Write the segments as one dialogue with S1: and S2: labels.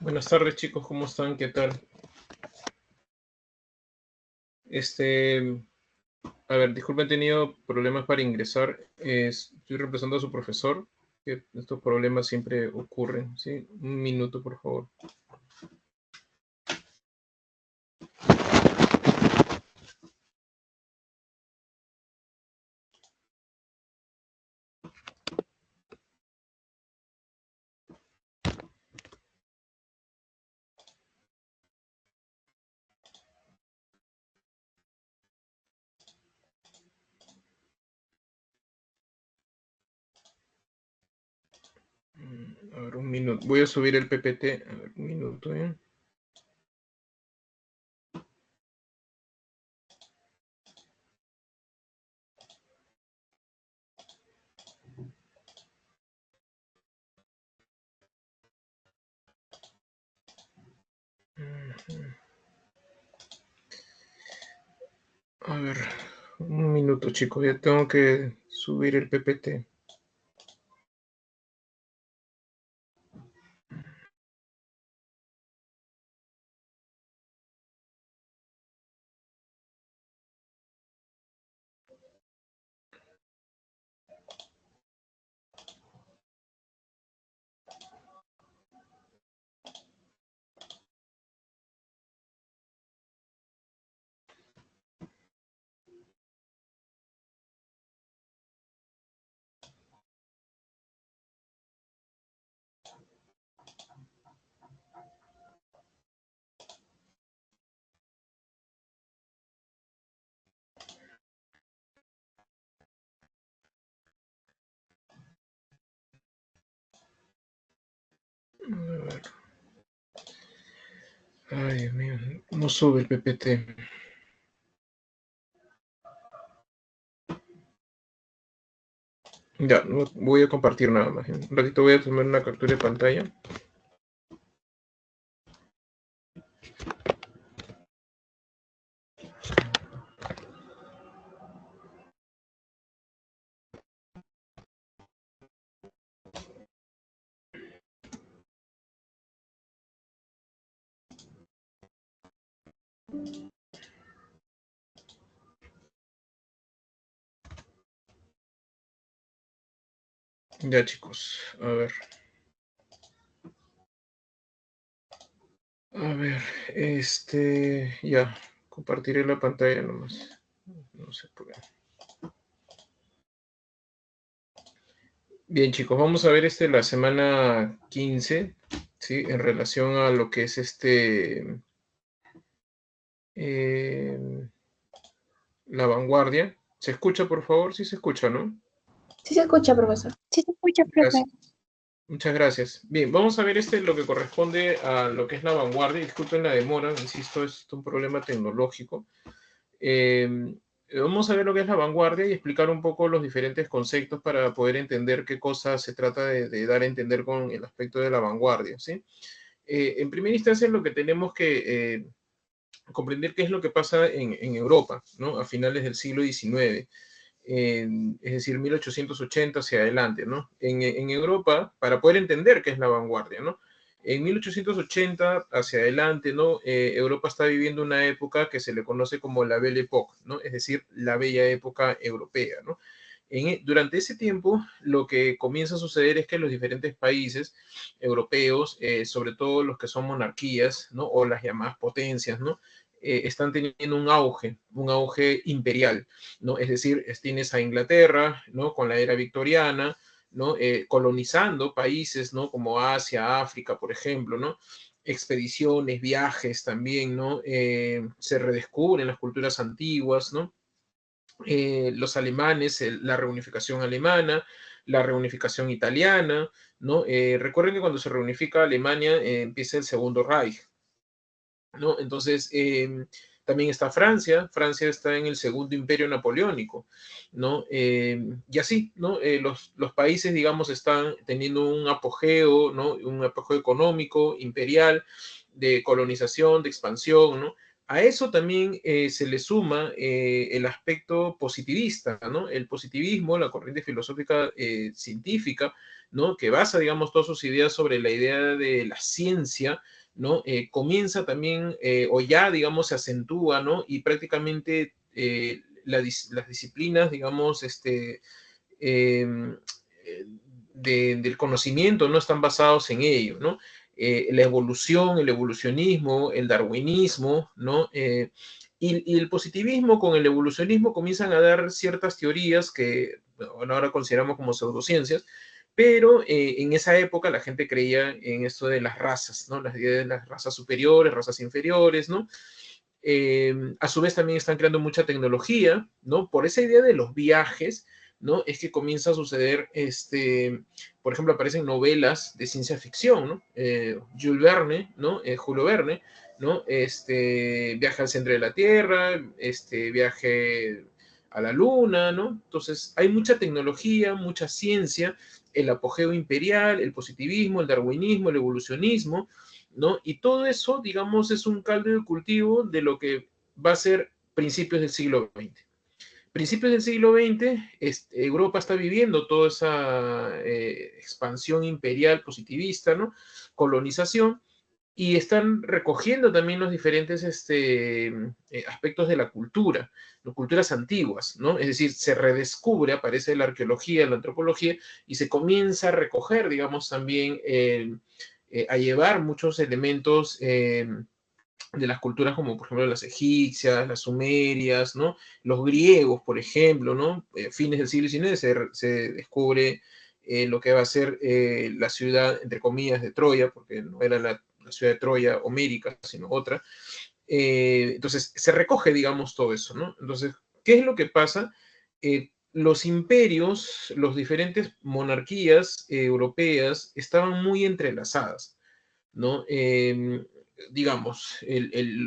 S1: Buenas tardes, chicos, ¿cómo están? ¿Qué tal? Este, disculpen, he tenido problemas para ingresar. Estoy reemplazando a su profesor, que estos problemas siempre ocurren, ¿sí? Un minuto, por favor. A ver, un minuto. Voy a subir el PPT. A ver, un minuto, ¿eh? A ver, un minuto, chicos. Ya tengo que subir el PPT. A ver. Ay, Dios mío, no sube el PPT. Ya, no voy a compartir nada más. Un ratito voy a tomar una captura de pantalla. Ya, chicos, a ver. A ver, ya, compartiré la pantalla nomás. No sé por qué. Bien, chicos, vamos a ver la semana 15, ¿sí? En relación a lo que es eh, la vanguardia. ¿Se escucha, por favor? Sí se escucha, ¿no?
S2: Sí se escucha, profesor.
S3: Sí se escucha, profe.
S1: Gracias. Muchas gracias. Bien, vamos a ver lo que corresponde a lo que es la vanguardia. Disculpen la demora, insisto, es un problema tecnológico. Vamos a ver lo que es la vanguardia y explicar un poco los diferentes conceptos para poder entender qué cosa se trata de dar a entender con el aspecto de la vanguardia, ¿sí? En primera instancia, lo que tenemos que comprender qué es lo que pasa en Europa, ¿no? A finales del siglo XIX, es decir, 1880 hacia adelante, ¿no? En Europa, para poder entender qué es la vanguardia, ¿no? En 1880 hacia adelante, ¿no? Europa está viviendo una época que se le conoce como la Belle Époque, ¿no? Es decir, la bella época europea, ¿no? Durante ese tiempo, lo que comienza a suceder es que los diferentes países europeos, sobre todo los que son monarquías, ¿no? O las llamadas potencias, ¿no? Están teniendo un auge imperial, ¿no? Es decir, tienes a Inglaterra, ¿no? Con la era victoriana, ¿no? Colonizando países, ¿no? Como Asia, África, por ejemplo, ¿no? Expediciones, viajes también, ¿no? Se redescubren las culturas antiguas, ¿no? Los alemanes, la reunificación alemana, la reunificación italiana, ¿no? Recuerden que cuando se reunifica Alemania empieza el Segundo Reich, ¿no? Entonces, también está Francia. Francia está en el Segundo Imperio Napoleónico, ¿no? Y así, ¿no? Los países, digamos, están teniendo un apogeo, ¿no? Un apogeo económico, imperial, de colonización, de expansión, ¿no? A eso también se le suma el aspecto positivista, ¿no? El positivismo, la corriente filosófica científica, ¿no? Que basa, digamos, todas sus ideas sobre la idea de la ciencia, ¿no? Comienza también, o ya, digamos, se acentúa, ¿no? Y prácticamente las disciplinas, digamos, eh, del conocimiento no están basados en ello, ¿no? La evolución, el evolucionismo, el darwinismo, ¿no? Y el positivismo con el evolucionismo comienzan a dar ciertas teorías que bueno, ahora consideramos como pseudociencias, pero en esa época la gente creía en esto de las razas, ¿no? Las ideas de las razas superiores, razas inferiores, ¿no? A su vez también están creando mucha tecnología, ¿no? Por esa idea de los viajes, ¿no? Es que comienza a suceder, por ejemplo, aparecen novelas de ciencia ficción, ¿no? Jules Verne, ¿no? Julio Verne, ¿no? Viaje al centro de la Tierra, viaje a la Luna, ¿no? Entonces, hay mucha tecnología, mucha ciencia, el apogeo imperial, el positivismo, el darwinismo, el evolucionismo, ¿no? Y todo eso, digamos, es un caldo de cultivo de lo que va a ser principios del siglo XX. Principios del siglo XX, Europa está viviendo toda esa expansión imperial positivista, ¿no? Colonización, y están recogiendo también los diferentes aspectos de la cultura, las culturas antiguas, ¿no? Es decir, se redescubre, aparece la arqueología, la antropología, y se comienza a recoger, digamos, también a llevar muchos elementos de las culturas como por ejemplo las egipcias, las sumerias, ¿no? Los griegos, por ejemplo, ¿no? Fines del siglo XIX se descubre lo que va a ser la ciudad, entre comillas, de Troya, porque no era la ciudad de Troya homérica, sino otra. Entonces, se recoge, digamos, todo eso, ¿no? Entonces, ¿qué es lo que pasa? Los imperios, las diferentes monarquías europeas estaban muy entrelazadas, ¿no? Digamos,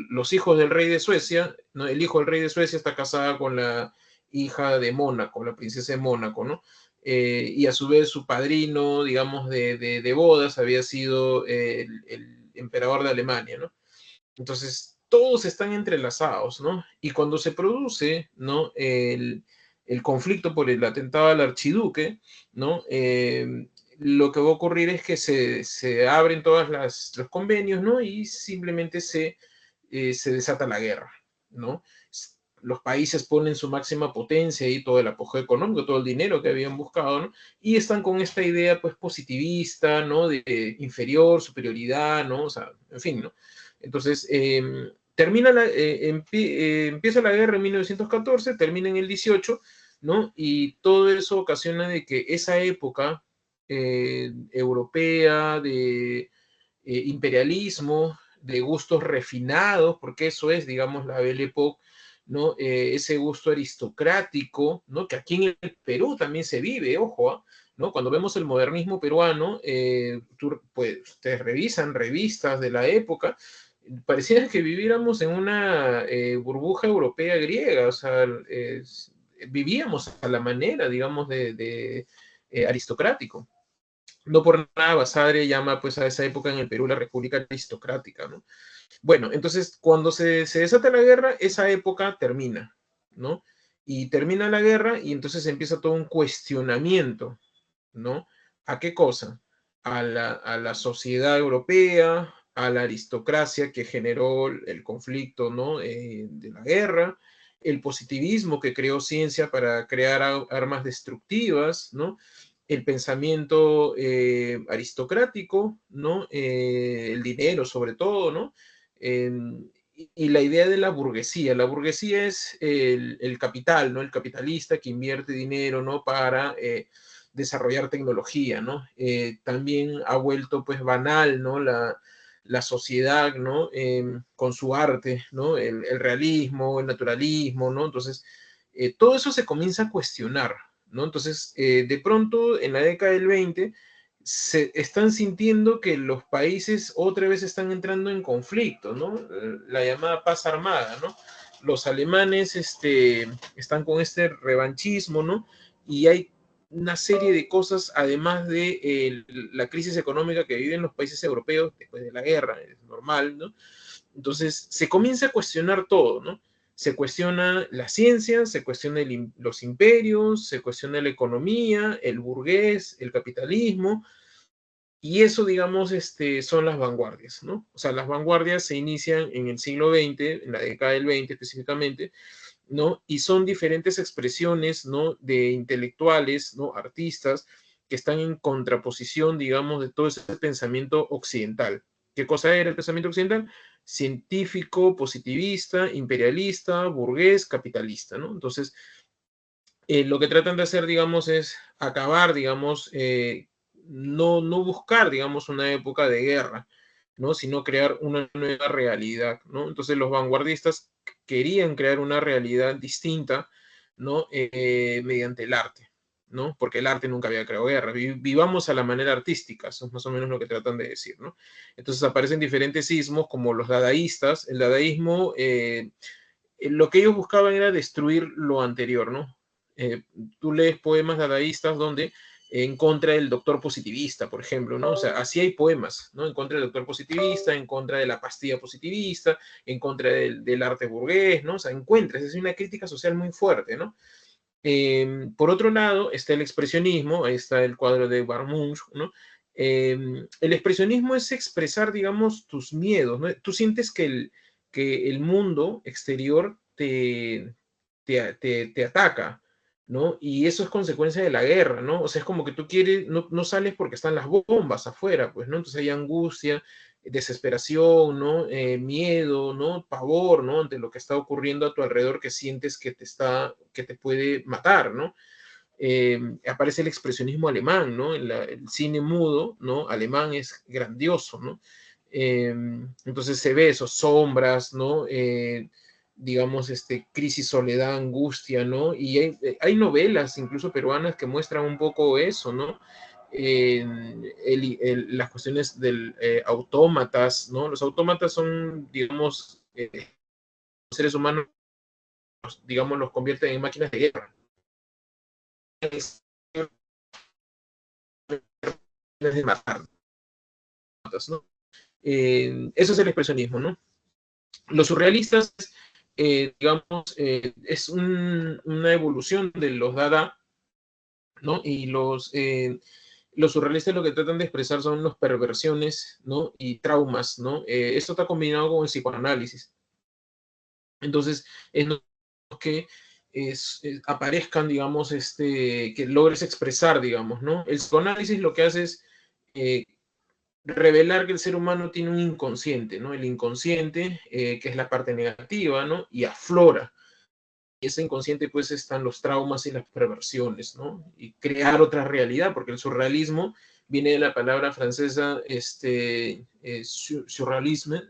S1: los hijos del rey de Suecia, ¿no? El hijo del rey de Suecia está casada con la hija de Mónaco, la princesa de Mónaco, ¿no? Y a su vez su padrino, digamos, de bodas había sido el emperador de Alemania, ¿no? Entonces, todos están entrelazados, ¿no? Y cuando se produce, ¿no? El conflicto por el atentado al archiduque, ¿no? Lo que va a ocurrir es que se abren todos los convenios, ¿no? Y simplemente se desata la guerra, ¿no? Los países ponen su máxima potencia y todo el apogeo económico, todo el dinero que habían buscado, ¿no? Y están con esta idea, pues, positivista, ¿no? De inferior, superioridad, ¿no? O sea, en fin, ¿no? Entonces, empieza la guerra en 1914, termina en el 18, ¿no? Y todo eso ocasiona de que esa época europea de imperialismo, de gustos refinados, porque eso es, digamos, la Belle Époque, ¿no? Ese gusto aristocrático, ¿no? Que aquí en el Perú también se vive, ojo, ¿eh? ¿No? Cuando vemos el modernismo peruano, pues, ustedes revisan revistas de la época, pareciera que viviéramos en una burbuja europea griega, o sea, vivíamos a la manera, digamos, de aristocrático. No por nada Basadre llama pues a esa época en el Perú la República Aristocrática, ¿no? Bueno, entonces cuando se desata la guerra, esa época termina, ¿no? Y termina la guerra y entonces empieza todo un cuestionamiento, ¿no? ¿A qué cosa? A la sociedad europea, a la aristocracia que generó el conflicto, ¿no? De la guerra, el positivismo que creó ciencia para crear armas destructivas, ¿no? El pensamiento aristocrático, ¿no? El dinero sobre todo, ¿no? Y la idea de la burguesía. La burguesía es el capital, ¿no? El capitalista que invierte dinero, ¿no? Para desarrollar tecnología, ¿no? También ha vuelto pues banal, ¿no? La sociedad, ¿no? Con su arte, ¿no? El realismo, el naturalismo, ¿no? Entonces, todo eso se comienza a cuestionar, ¿no? Entonces, de pronto, en la década del 20, se están sintiendo que los países otra vez están entrando en conflicto, ¿no? La llamada paz armada, ¿no? Los alemanes están con este revanchismo, ¿no? Y hay una serie de cosas, además de la crisis económica que viven los países europeos después de la guerra, es normal, ¿no? Entonces se comienza a cuestionar todo, ¿no? Se cuestiona la ciencia, se cuestiona los imperios, se cuestiona la economía, el burgués, el capitalismo, y eso, digamos, son las vanguardias, ¿no? O sea, las vanguardias se inician en el siglo XX, en la década del 20 específicamente, ¿no? Y son diferentes expresiones, ¿no? De intelectuales, ¿no? Artistas que están en contraposición, digamos, de todo ese pensamiento occidental. ¿Qué cosa era el pensamiento occidental? Científico, positivista, imperialista, burgués, capitalista, ¿no? Entonces, lo que tratan de hacer, digamos, es acabar, digamos, no buscar, digamos, una época de guerra, ¿no? Sino crear una nueva realidad, ¿no? Entonces los vanguardistas querían crear una realidad distinta, ¿no? Mediante el arte, ¿no? Porque el arte nunca había creado guerra. Vivamos a la manera artística, eso es más o menos lo que tratan de decir, ¿no? Entonces aparecen diferentes sismos como los dadaístas. El dadaísmo, lo que ellos buscaban era destruir lo anterior, ¿no? Tú lees poemas dadaístas donde en contra del doctor positivista, por ejemplo, ¿no? O sea, así hay poemas, ¿no? En contra del doctor positivista, en contra de la pastilla positivista, en contra del arte burgués, ¿no? O sea, encuentras, es una crítica social muy fuerte, ¿no? Por otro lado, está el expresionismo, ahí está el cuadro de Barmunch, ¿no? El expresionismo es expresar, digamos, tus miedos, ¿no? Tú sientes que el mundo exterior te ataca, ¿no? Y eso es consecuencia de la guerra, ¿no? O sea, es como que tú quieres, no sales porque están las bombas afuera, pues, ¿no? Entonces hay angustia, desesperación, ¿no? Miedo, ¿no? Pavor, ¿no? Ante lo que está ocurriendo a tu alrededor que sientes que te puede matar, ¿no? Aparece el expresionismo alemán, ¿no? El cine mudo, ¿no? Alemán es grandioso, ¿no? Entonces se ve esos sombras, ¿no? Digamos, crisis, soledad, angustia, ¿no? Y hay novelas, incluso peruanas, que muestran un poco eso, ¿no? Las cuestiones del autómatas, ¿no? Los autómatas son, digamos, seres humanos, digamos, los convierten en máquinas de guerra. De matar, ¿no? Eso es el expresionismo, ¿no? Los surrealistas, digamos, es una evolución de los Dada, ¿no? Y los surrealistas lo que tratan de expresar son las perversiones, ¿no? Y traumas, ¿no? Esto está combinado con el psicoanálisis. Entonces, es que aparezcan, digamos, que logres expresar, digamos, ¿no? El psicoanálisis lo que hace es revelar que el ser humano tiene un inconsciente, ¿no? El inconsciente, que es la parte negativa, ¿no? Y aflora. Y ese inconsciente, pues, están los traumas y las perversiones, ¿no? Y crear otra realidad, porque el surrealismo viene de la palabra francesa, surrealisme,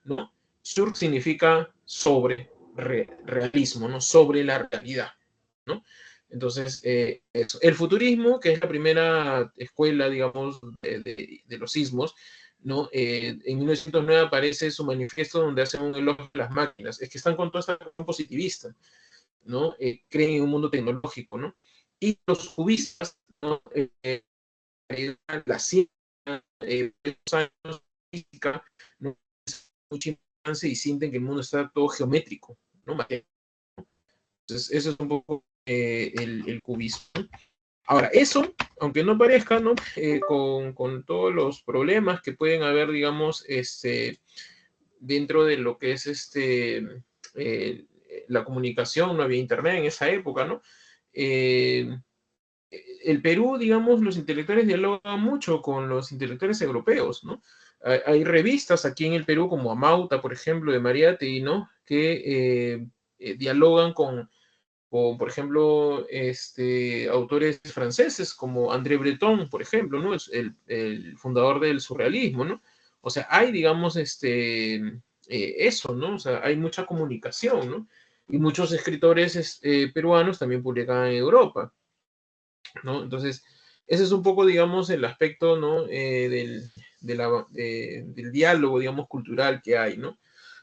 S1: ¿no? Sur significa sobre, realismo, ¿no? Sobre la realidad, ¿no? Entonces, eso. El futurismo, que es la primera escuela, digamos, de los sismos, ¿no? En 1909 aparece su manifiesto donde hacen un elogio a las máquinas. Es que están con toda esta cuestión positivista, ¿no? Creen en un mundo tecnológico, ¿no? Y los cubistas, ¿no? La ciencia, los años, física, ¿no? Mucha importancia y sienten que el mundo está todo geométrico, ¿no? Entonces, eso es un poco el cubismo. Ahora, eso, aunque no parezca, ¿no? Con todos los problemas que pueden haber, digamos, dentro de lo que es eh, la comunicación, no había internet en esa época, ¿no? Eh, el Perú, digamos, los intelectuales dialogan mucho con los intelectuales europeos, ¿no? Hay revistas aquí en el Perú como Amauta, por ejemplo, de Mariátegui, ¿no? Que dialogan por ejemplo, autores franceses como André Breton, por ejemplo, ¿no? Es el fundador del surrealismo, ¿no? O sea, hay, digamos, eso, ¿no? O sea, hay mucha comunicación, ¿no? Y muchos escritores peruanos también publican en Europa, ¿no? Entonces, ese es un poco, digamos, el aspecto, ¿no? Del diálogo, digamos, cultural que hay, ¿no?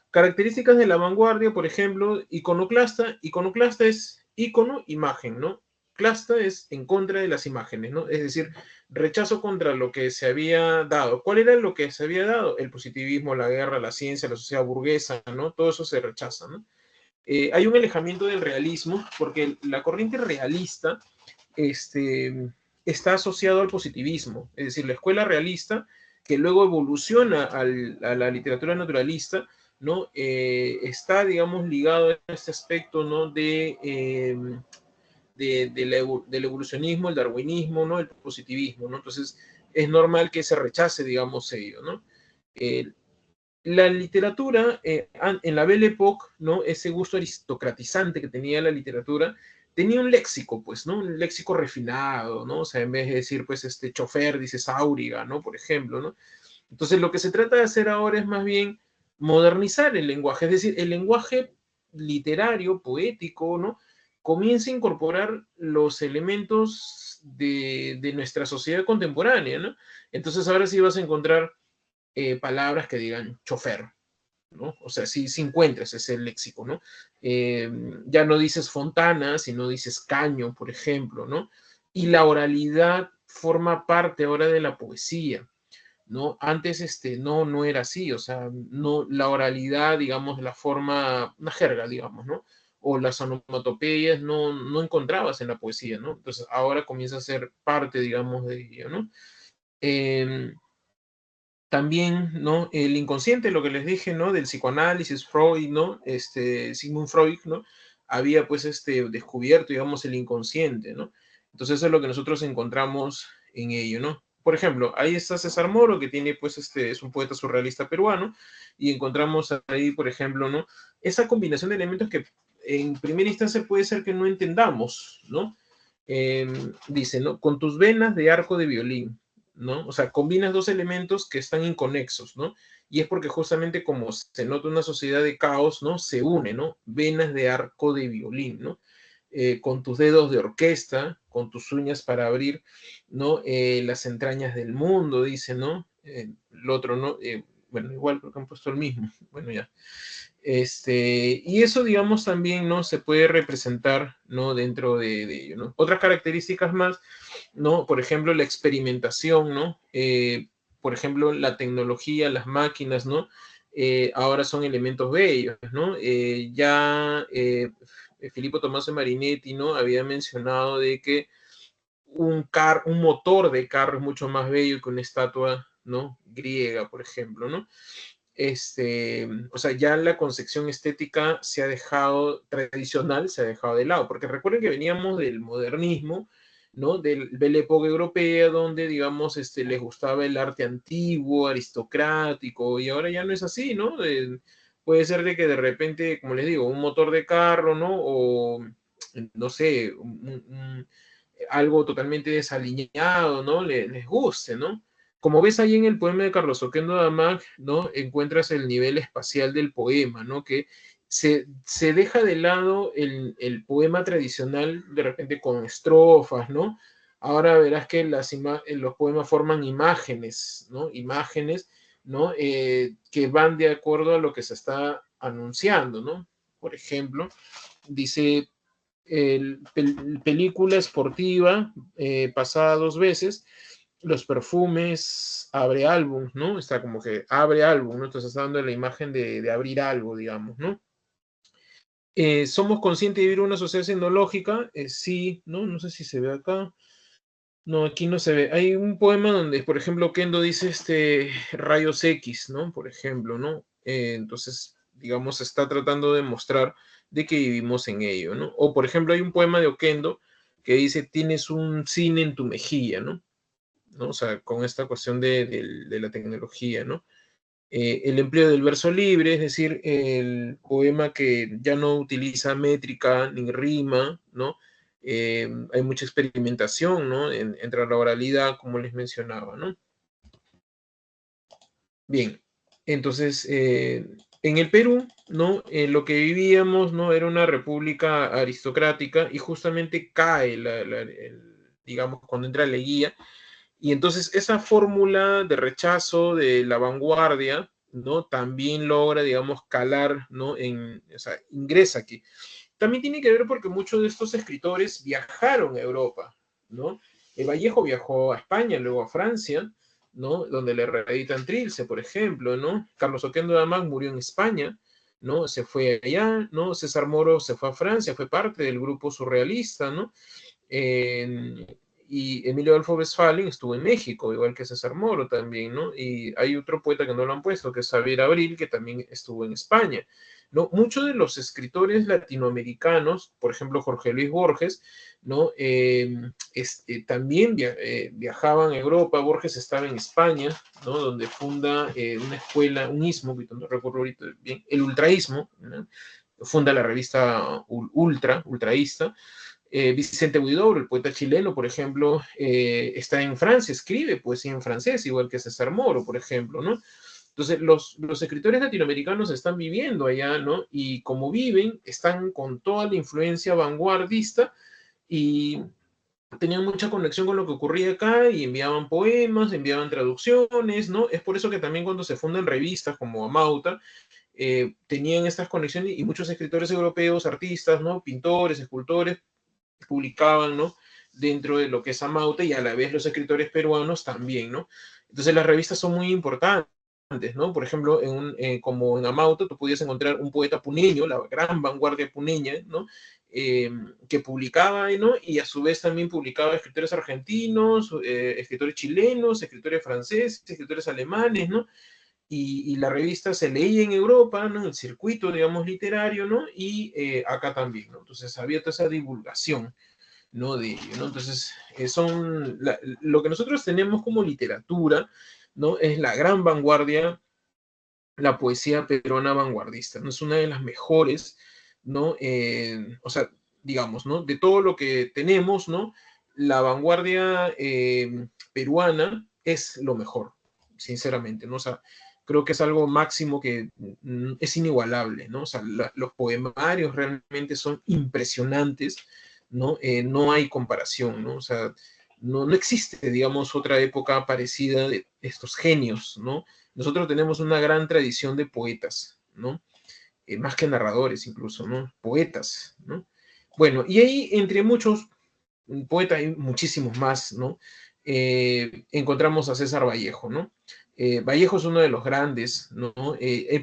S1: Características de la vanguardia, por ejemplo, iconoclasta. Iconoclasta es icono, imagen, ¿no? Clasta es en contra de las imágenes, ¿no? Es decir, rechazo contra lo que se había dado. ¿Cuál era lo que se había dado? El positivismo, la guerra, la ciencia, la sociedad burguesa, ¿no? Todo eso se rechaza, ¿no? hay un alejamiento del realismo, porque la corriente realista está asociado al positivismo, es decir, la escuela realista, que luego evoluciona a la literatura naturalista, ¿no? Está, digamos, ligado a este aspecto, ¿no? Del evolucionismo, el darwinismo, ¿no? El positivismo, ¿no? Entonces, es normal que se rechace, digamos, ello, ¿no? Eh, la literatura, en la Belle Époque, ¿no? Ese gusto aristocratizante que tenía la literatura, tenía un léxico, pues, ¿no? Un léxico refinado, ¿no? O sea, en vez de decir, pues, chofer, dices áuriga, ¿no? Por ejemplo, ¿no? Entonces, lo que se trata de hacer ahora es más bien modernizar el lenguaje, es decir, el lenguaje literario, poético, ¿no? Comienza a incorporar los elementos de nuestra sociedad contemporánea, ¿no? Entonces, ahora sí vas a encontrar palabras que digan chofer, ¿no? O sea, si encuentras ese léxico, ¿no? Ya no dices fontana, sino dices caño, por ejemplo, ¿no? Y la oralidad forma parte ahora de la poesía, ¿no? Antes no era así, o sea, no, la oralidad, digamos, la forma, una jerga, digamos, ¿no? O las onomatopeyas no encontrabas en la poesía, ¿no? Entonces ahora comienza a ser parte, digamos, de ello, ¿no? Eh, También, ¿no? El inconsciente, lo que les dije, ¿no? Del psicoanálisis, Freud, ¿no? Sigmund Freud, ¿no? Había, pues, descubierto, digamos, el inconsciente, ¿no? Entonces, eso es lo que nosotros encontramos en ello, ¿no? Por ejemplo, ahí está César Moro, que tiene, pues, es un poeta surrealista peruano, y encontramos ahí, por ejemplo, ¿no? Esa combinación de elementos que en primera instancia puede ser que no entendamos, ¿no? Dice, ¿no? Con tus venas de arco de violín, ¿no? O sea, combinas dos elementos que están inconexos, ¿no? Y es porque justamente como se nota una sociedad de caos, ¿no? Se une, ¿no? Venas de arco de violín, ¿no? Con tus dedos de orquesta, con tus uñas para abrir, ¿no? Las entrañas del mundo, dice, ¿no? El otro, ¿no? Bueno, igual porque han puesto el mismo. Bueno, ya. Y eso, digamos, también, ¿no? Se puede representar, ¿no? Dentro de ello, ¿no? Otras características más, ¿no? Por ejemplo, la experimentación, ¿no? Por ejemplo, la tecnología, las máquinas, ¿no? Ahora son elementos bellos, ¿no? Filippo Tommaso Marinetti, ¿no? Había mencionado de que un motor de carro es mucho más bello que una estatua, ¿no? Griega, por ejemplo, ¿no? O sea, ya la concepción estética se ha dejado, tradicional, se ha dejado de lado, porque recuerden que veníamos del modernismo, ¿no? De la época europea, donde, digamos, les gustaba el arte antiguo, aristocrático, y ahora ya no es así, ¿no? Puede ser de que de repente, como les digo, un motor de carro, ¿no? O, no sé, algo totalmente desaliñado, ¿no? Les guste, ¿no? Como ves ahí en el poema de Carlos Oquendo Damag, ¿no? Encuentras el nivel espacial del poema, ¿no? Que se deja de lado el poema tradicional, de repente con estrofas, ¿no? Ahora verás que los poemas forman imágenes, ¿no? Imágenes, ¿no? Que van de acuerdo a lo que se está anunciando, ¿no? Por ejemplo, dice película esportiva pasada 2 veces, los perfumes abre álbum, ¿no? Está como que abre álbum, ¿no? Entonces está dando la imagen de abrir algo, digamos, ¿no? ¿Somos conscientes de vivir una sociedad tecnológica? Sí, ¿no? No sé si se ve acá. No, aquí no se ve. Hay un poema donde, por ejemplo, Kendo dice rayos X, ¿no? Por ejemplo, ¿no? Entonces, digamos, está tratando de mostrar de que vivimos en ello, ¿no? O, por ejemplo, hay un poema de Oquendo que dice, tienes un cine en tu mejilla, ¿no? ¿No? O sea, con esta cuestión de la tecnología, ¿no? El empleo del verso libre, es decir, el poema que ya no utiliza métrica ni rima, ¿no? Hay mucha experimentación, ¿no? Entre la oralidad, como les mencionaba, ¿no? Bien, entonces, en el Perú, ¿no? Lo que vivíamos, ¿no? Era una república aristocrática y justamente cae, digamos, cuando entra Leguía, y entonces esa fórmula de rechazo de la vanguardia, ¿no? También logra, digamos, calar, ¿no? O sea, ingresa aquí. También tiene que ver porque muchos de estos escritores viajaron a Europa, ¿no? Vallejo viajó a España, luego a Francia, ¿no? Donde le reeditan Trilce, por ejemplo, ¿no? Carlos Oquendo Damán murió en España, ¿no? Se fue allá, ¿no? César Moro se fue a Francia, fue parte del grupo surrealista, ¿no? Y Emilio Adolfo Westphalen estuvo en México, igual que César Moro también, ¿no? Y hay otro poeta que no lo han puesto, que es Xavier Abril, que también estuvo en España, ¿no? Muchos de los escritores latinoamericanos, por ejemplo, Jorge Luis Borges, ¿no? También viajaban a Europa. Borges estaba en España, ¿no? Donde funda una escuela, un ismo, no recuerdo ahorita bien, el ultraísmo, ¿no? Funda la revista Ultraísta. Vicente Huidobro, el poeta chileno, por ejemplo, está en Francia, escribe poesía en francés, igual que César Moro, por ejemplo, ¿no? Entonces, los escritores latinoamericanos están viviendo allá, ¿no? Y como viven, están con toda la influencia vanguardista y tenían mucha conexión con lo que ocurría acá y enviaban poemas, enviaban traducciones, ¿no? Es por eso que también cuando se fundan revistas como Amauta, tenían estas conexiones y muchos escritores europeos, artistas, ¿no? Pintores, escultores, publicaban, ¿no? Dentro de lo que es Amauta y a la vez los escritores peruanos también, ¿no? Entonces las revistas son muy importantes, ¿no? Por ejemplo, como en Amauta tú podías encontrar un poeta puneño, la gran vanguardia puneña, ¿no? Que publicaba, ¿no? Y a su vez también publicaba escritores argentinos, escritores chilenos, escritores franceses, escritores alemanes, ¿no? Y la revista se leía en Europa, ¿no? El circuito, digamos, literario, ¿no? Y acá también, ¿no? Entonces había toda esa divulgación, ¿no? De ello, ¿no? Entonces, lo que nosotros tenemos como literatura, ¿no? Es la gran vanguardia, la poesía peruana vanguardista, ¿no? Es una de las mejores, ¿no? O sea, digamos, ¿no? De todo lo que tenemos, ¿no? La vanguardia peruana es lo mejor, sinceramente, ¿no? O sea, creo que es algo máximo que es inigualable, ¿no? O sea, los poemarios realmente son impresionantes, ¿no? No hay comparación, ¿no? O sea, no existe, digamos, otra época parecida de estos genios, ¿no? Nosotros tenemos una gran tradición de poetas, ¿no? Más que narradores incluso, ¿no? Poetas, ¿no? Bueno, y ahí entre muchos poetas hay muchísimos más, ¿no? Encontramos a César Vallejo, ¿no? Vallejo es uno de los grandes, ¿no?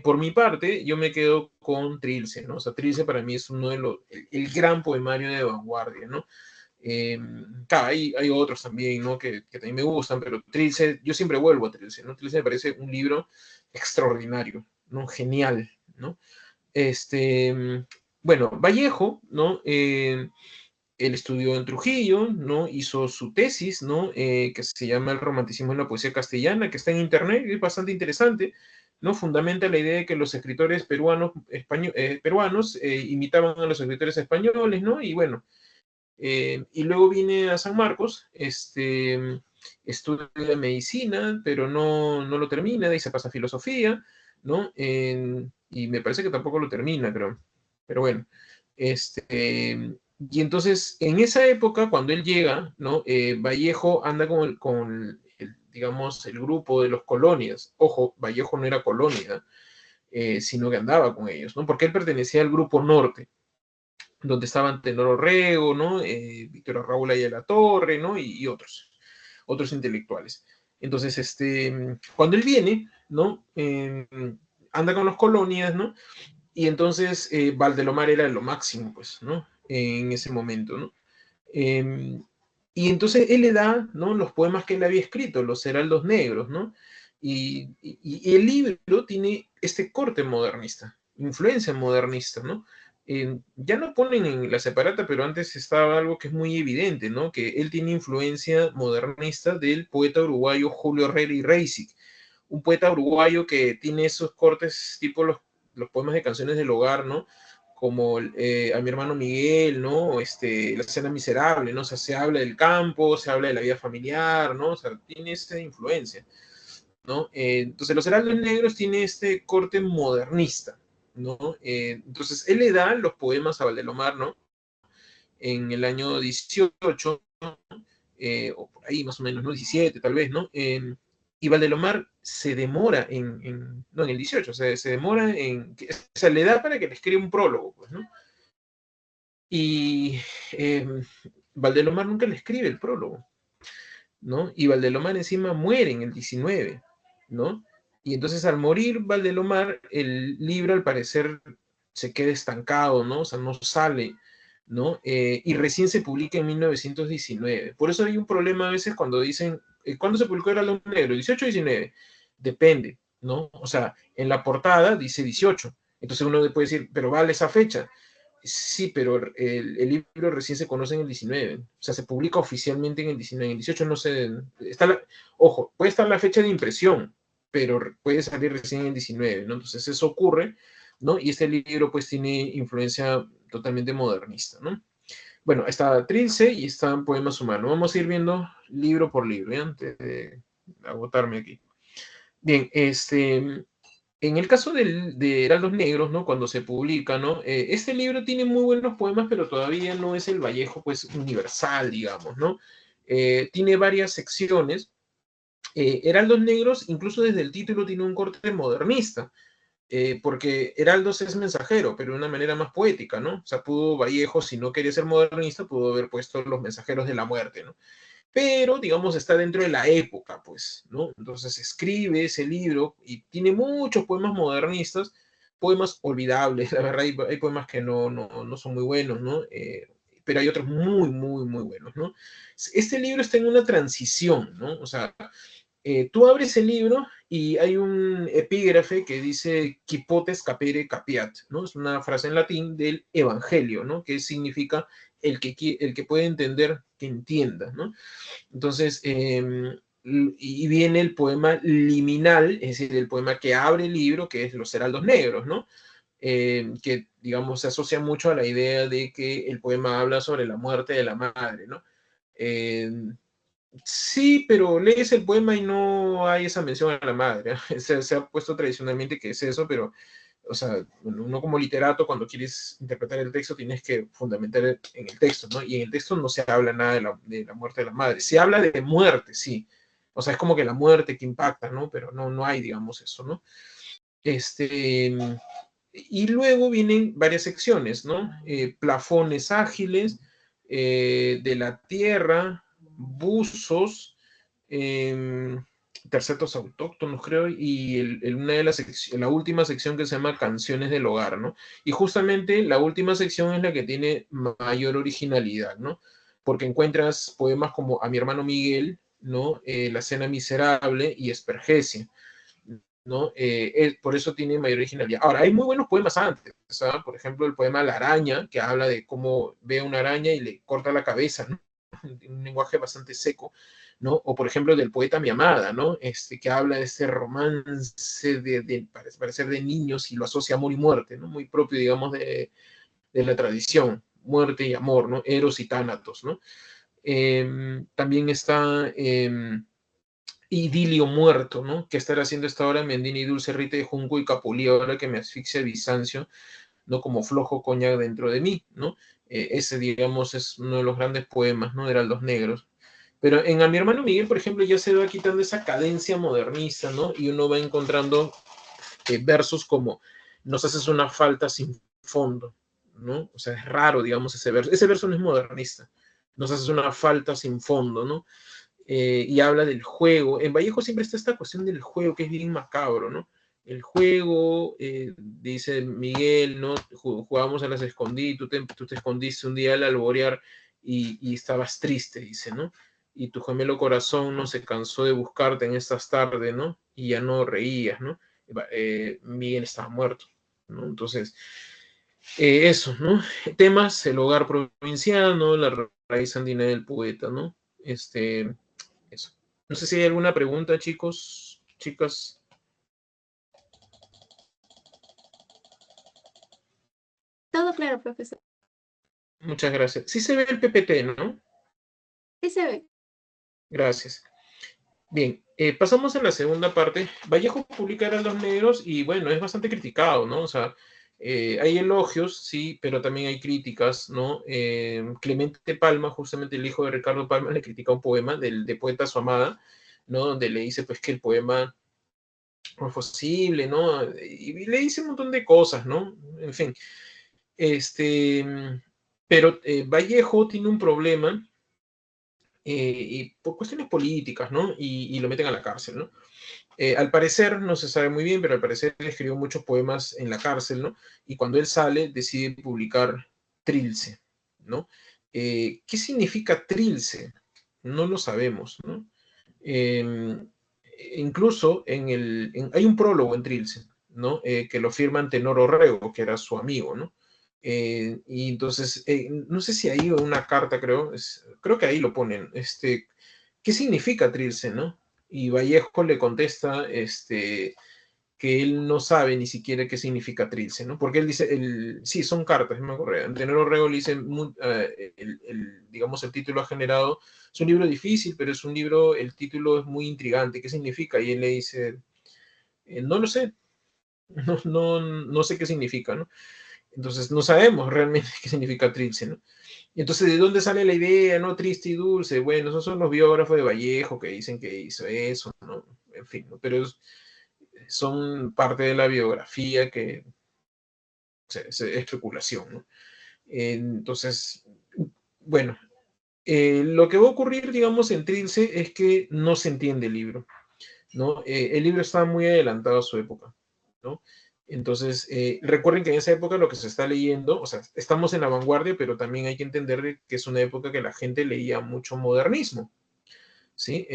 S1: Por mi parte, yo me quedo con Trilce, ¿no? O sea, Trilce para mí es uno de los, el gran poemario de vanguardia, ¿no? Claro, hay otros también, ¿no? Que también me gustan, pero Trilce, yo siempre vuelvo a Trilce, ¿no? Trilce me parece un libro extraordinario, ¿no? Genial, ¿no? Bueno, Vallejo, ¿no? Él estudió en Trujillo, ¿no? Hizo su tesis, ¿no? Que se llama El romanticismo en la poesía castellana, que está en internet y es bastante interesante, ¿no? Fundamenta la idea de que los escritores peruanos imitaban a los escritores españoles, ¿no? Y bueno, y luego viene a San Marcos, estudia medicina, pero no lo termina, de ahí se pasa a filosofía, ¿no? Y me parece que tampoco lo termina, creo. Pero bueno, y entonces en esa época, cuando él llega, ¿no? Vallejo anda digamos, el grupo de los colonias. Ojo, Vallejo no era colonia, sino que andaba con ellos, ¿no? Porque él pertenecía al grupo norte donde estaban Tenor Orrego, ¿no? Víctor Raúl Ayala Torre, ¿no? Y otros intelectuales. Entonces, cuando él viene, ¿no? Anda con las colonias, ¿no? Y entonces Valdelomar era lo máximo, pues, ¿no? En ese momento, ¿no? Y entonces él le da, ¿no? Los poemas que él había escrito, los Heraldos Negros, ¿no? Y el libro tiene este corte modernista, influencia modernista, ¿no? Ya no ponen en la separata, pero antes estaba algo que es muy evidente, ¿no? Que él tiene influencia modernista del poeta uruguayo Julio Herrera y Reisig, un poeta uruguayo que tiene esos cortes tipo los poemas de canciones del hogar, ¿no? Como a mi hermano Miguel, ¿no? La escena miserable, ¿no? O sea, se habla del campo, se habla de la vida familiar, ¿no? O sea, tiene esa influencia, ¿no? Entonces, los Heraldos Negros tiene este corte modernista, ¿no? Entonces, él le da los poemas a Valdelomar, ¿no? En el año 18, o por ahí más o menos, ¿no? 17 tal vez, ¿no? Y Valdelomar se demora no, en el 18, o sea, se demora o sea, le da para que le escriba un prólogo, pues, ¿no? Y Valdelomar nunca le escribe el prólogo, ¿no? Y Valdelomar encima muere en el 19, ¿no? Y entonces al morir Valdelomar, el libro al parecer se queda estancado, ¿no? O sea, no sale, ¿no? Y recién se publica en 1919. Por eso hay un problema a veces cuando dicen, ¿cuándo se publicó Heraldo Negro? ¿18 o 19? Depende, ¿no? O sea, en la portada dice 18. Entonces uno puede decir, pero vale esa fecha. Sí, pero el libro recién se conoce en el 19. O sea, se publica oficialmente en el 19. En el 18 no sé. Ojo, puede estar la fecha de impresión, pero puede salir recién en el 19, ¿no? Entonces eso ocurre, ¿no? Y este libro pues tiene influencia totalmente modernista, ¿no? Bueno, está Trilce y están Poemas Humanos. Vamos a ir viendo libro por libro, ¿ya? Antes de agotarme aquí. Bien, en el caso de Heraldos Negros, ¿no? Cuando se publica, ¿no? Este libro tiene muy buenos poemas, pero todavía no es el Vallejo, pues, universal, digamos, ¿no? Tiene varias secciones. Heraldos Negros, incluso desde el título, tiene un corte modernista, porque Heraldos es mensajero, pero de una manera más poética, ¿no? O sea, pudo Vallejo, si no quería ser modernista, pudo haber puesto los mensajeros de la muerte, ¿no? Pero, digamos, está dentro de la época, pues, ¿no? Entonces escribe ese libro y tiene muchos poemas modernistas, poemas olvidables, la verdad, hay poemas que no son muy buenos, ¿no? Pero hay otros muy, muy, muy buenos, ¿no? Este libro está en una transición, ¿no? O sea, tú abres el libro y hay un epígrafe que dice quipotes capere capiat, ¿no? Es una frase en latín del Evangelio, ¿no? Que significa el que puede entender, que entienda, ¿no? Entonces, y viene el poema liminal, es decir, el poema que abre el libro, que es Los Heraldos Negros, ¿no? Que, digamos, se asocia mucho a la idea de que el poema habla sobre la muerte de la madre, ¿no? Eh, sí, pero lees el poema y no hay esa mención a la madre. Se ha puesto tradicionalmente que es eso, pero o sea, uno como literato, cuando quieres interpretar el texto, tienes que fundamentar en el texto, ¿no? Y en el texto no se habla nada de la muerte de la madre. Se habla de muerte, sí. O sea, es como que la muerte que impacta, ¿no? Pero no hay, digamos, eso, ¿no? Este, y luego vienen varias secciones, ¿no? Plafones ágiles, de la tierra, buzos, eh, tercetos autóctonos, creo, y una de la última sección que se llama Canciones del Hogar, ¿no? Y justamente la última sección es la que tiene mayor originalidad, ¿no? Porque encuentras poemas como A mi hermano Miguel, ¿no? La Cena Miserable y Espergesia, ¿no? Por eso tiene mayor originalidad. Ahora, hay muy buenos poemas antes, ¿sabes? Por ejemplo, el poema La araña, que habla de cómo ve una araña y le corta la cabeza, ¿no? Un lenguaje bastante seco, ¿no? O por ejemplo del poeta Mi Amada, ¿no? Que habla de ese romance parecer de niños y lo asocia a amor y muerte, ¿no? Muy propio, digamos, de la tradición, muerte y amor, ¿no? Eros y tánatos, ¿no? También está Idilio muerto, ¿no? ¿Qué estará haciendo esta hora Mendini y Dulce Rita de Junco y Capulí ahora que me asfixia Bizancio, ¿no? Como flojo coñac dentro de mí, ¿no? Ese, digamos, es uno de los grandes poemas, ¿no? Heraldos Negros. Pero en A mi hermano Miguel, por ejemplo, ya se va quitando esa cadencia modernista, ¿no? Y uno va encontrando versos como nos haces una falta sin fondo, ¿no? O sea, es raro, digamos, ese verso. Ese verso no es modernista. Nos haces una falta sin fondo, ¿no? Y habla del juego. En Vallejo siempre está esta cuestión del juego que es bien macabro, ¿no? El juego, dice Miguel, ¿no? Jugábamos a las escondidas, tú te escondiste un día al alborear y estabas triste, dice, ¿no? Y tu gemelo corazón no se cansó de buscarte en estas tardes, ¿no? Y ya no reías, ¿no? Miguel estaba muerto, ¿no? Entonces, eso, ¿no? Temas, el hogar provinciano, la raíz andina del poeta, ¿no? Eso. No sé si hay alguna pregunta, chicos, chicas.
S2: Todo claro, profesor.
S1: Muchas gracias. Sí se ve el PPT, ¿no?
S2: Sí se ve.
S1: Gracias. Bien, pasamos a la segunda parte. Vallejo publica Heraldos Negros y bueno, es bastante criticado, ¿no? O sea, hay elogios, sí, pero también hay críticas, ¿no? Clemente Palma, justamente el hijo de Ricardo Palma, le critica un poema de poeta Su Amada, ¿no? Donde le dice pues que el poema no es posible, ¿no? Y le dice un montón de cosas, ¿no? En fin. Este, pero Vallejo tiene un problema y por cuestiones políticas, ¿no? Y lo meten a la cárcel, ¿no? Al parecer, no se sabe muy bien, pero al parecer él escribió muchos poemas en la cárcel, ¿no? Y cuando él sale, decide publicar Trilce, ¿no? ¿Qué significa Trilce? No lo sabemos, ¿no? Eh, incluso hay un prólogo en Trilce, ¿no? Que lo firma Tenor Orrego, que era su amigo, ¿no? Y entonces, no sé si ahí una carta, creo que ahí lo ponen, ¿qué significa Trilce, no? Y Vallejo le contesta, que él no sabe ni siquiera qué significa Trilce, ¿no? Porque él dice, sí, son cartas, me acuerdo. Antenor Orrego le dice, digamos, el título ha generado, es un libro difícil, pero es un libro, el título es muy intrigante, ¿qué significa? Y él le dice, no lo sé, no sé qué significa, ¿no? Entonces no sabemos realmente qué significa Trilce, ¿no? Y entonces, ¿de dónde sale la idea, no? Triste y dulce. Bueno, esos son los biógrafos de Vallejo que dicen que hizo eso, ¿no? En fin, ¿no? Pero son parte de la biografía que es especulación, ¿no? Entonces, bueno, lo que va a ocurrir, digamos, en Trilce es que no se entiende el libro, ¿no? El libro estaba muy adelantado a su época, ¿no? Entonces, recuerden que en esa época lo que se está leyendo, o sea, estamos en la vanguardia, pero también hay que entender que es una época que la gente leía mucho modernismo, ¿sí?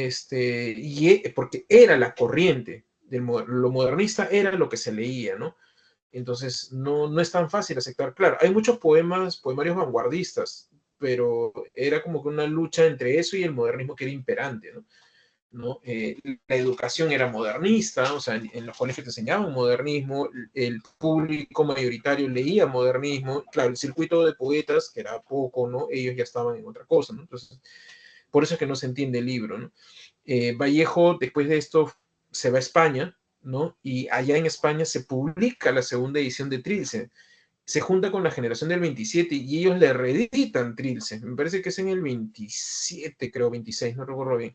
S1: Porque era la corriente, lo modernista era lo que se leía, ¿no? Entonces, no es tan fácil aceptar. Claro, hay muchos poemarios vanguardistas, pero era como que una lucha entre eso y el modernismo que era imperante, ¿no? ¿No? La educación era modernista, o sea, en los colegios te enseñaban modernismo, el público mayoritario leía modernismo, claro, el circuito de poetas, que era poco, ¿no? Ellos ya estaban en otra cosa, ¿no? Entonces, por eso es que no se entiende el libro, ¿no? Vallejo, después de esto, se va a España, ¿no? Y allá en España se publica la segunda edición de Trilce. Se junta con la generación del 27 y ellos le reeditan Trilce. Me parece que es en el 27, creo, 26, no recuerdo bien.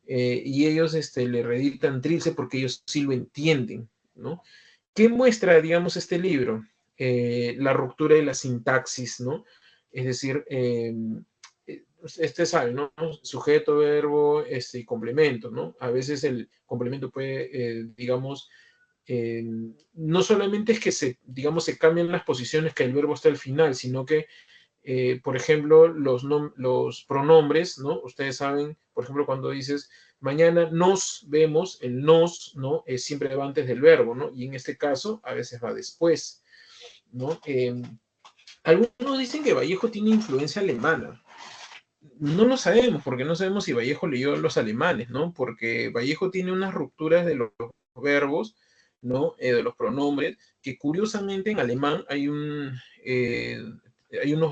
S1: Y ellos le reeditan Trilce porque ellos sí lo entienden, ¿no? ¿Qué muestra, digamos, este libro? La ruptura de la sintaxis, ¿no? Es decir, sabe, ¿no? Sujeto, verbo, y complemento, ¿no? A veces el complemento puede, digamos, no solamente es que digamos, se cambian las posiciones que el verbo está al final, sino que, por ejemplo, los pronombres, ¿no? Ustedes saben, por ejemplo, cuando dices, mañana nos vemos, el nos, ¿no? Siempre va antes del verbo, ¿no? Y en este caso, a veces va después, ¿no? Algunos dicen que Vallejo tiene influencia alemana. No lo sabemos, porque no sabemos si Vallejo leyó a los alemanes, ¿no? Porque Vallejo tiene unas rupturas de los verbos, ¿no? De los pronombres, que curiosamente en alemán hay unos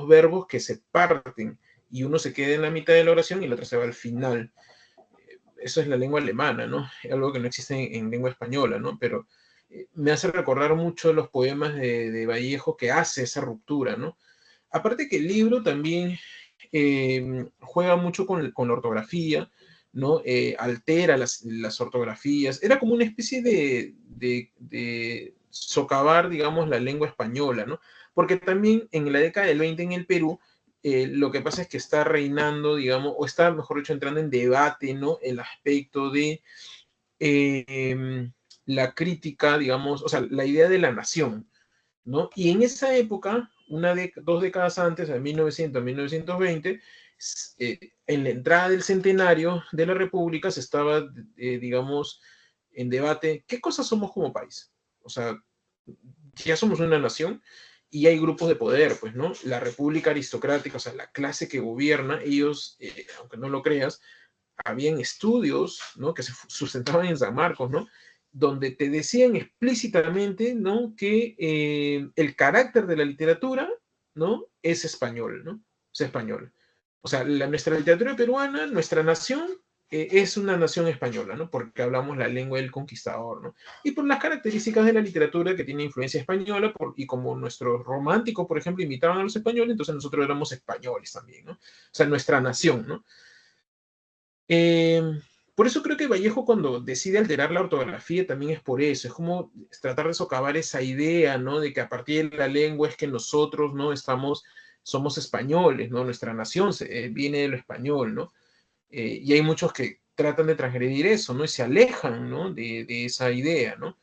S1: verbos que se parten y uno se queda en la mitad de la oración y el otro se va al final. Eso es la lengua alemana, ¿no? Algo que no existe en lengua española, ¿no? Pero me hace recordar mucho los poemas de Vallejo que hace esa ruptura, ¿no? Aparte que el libro también juega mucho con la ortografía, ¿no? Altera las ortografías. Era como una especie de socavar, digamos, la lengua española, ¿no? Porque también en la década del 20 en el Perú, lo que pasa es que está reinando, digamos, o está, mejor dicho, entrando en debate, ¿no? El aspecto de la crítica, digamos, o sea, la idea de la nación, ¿no? Y en esa época, 2 décadas antes, de 1900 a 1920, en la entrada del centenario de la República se estaba, digamos, en debate, ¿qué cosas somos como país? O sea, ya somos una nación y hay grupos de poder, pues, ¿no? La República aristocrática, o sea, la clase que gobierna, ellos, aunque no lo creas, habían estudios, ¿no? Que se sustentaban en San Marcos, ¿no? Donde te decían explícitamente, ¿no? Que el carácter de la literatura, ¿no? Es español, ¿no? Es español. O sea, nuestra literatura peruana, nuestra nación, es una nación española, ¿no? Porque hablamos la lengua del conquistador, ¿no? Y por las características de la literatura que tiene influencia española, y como nuestros románticos, por ejemplo, imitaban a los españoles, entonces nosotros éramos españoles también, ¿no? O sea, nuestra nación, ¿no? Eh, por eso creo que Vallejo cuando decide alterar la ortografía también es por eso, es como tratar de socavar esa idea, ¿no? De que a partir de la lengua es que nosotros, ¿no? Somos españoles, ¿no? Nuestra nación viene de lo español, ¿no? Y hay muchos que tratan de transgredir eso, ¿no? Y se alejan, ¿no? De esa idea, ¿no?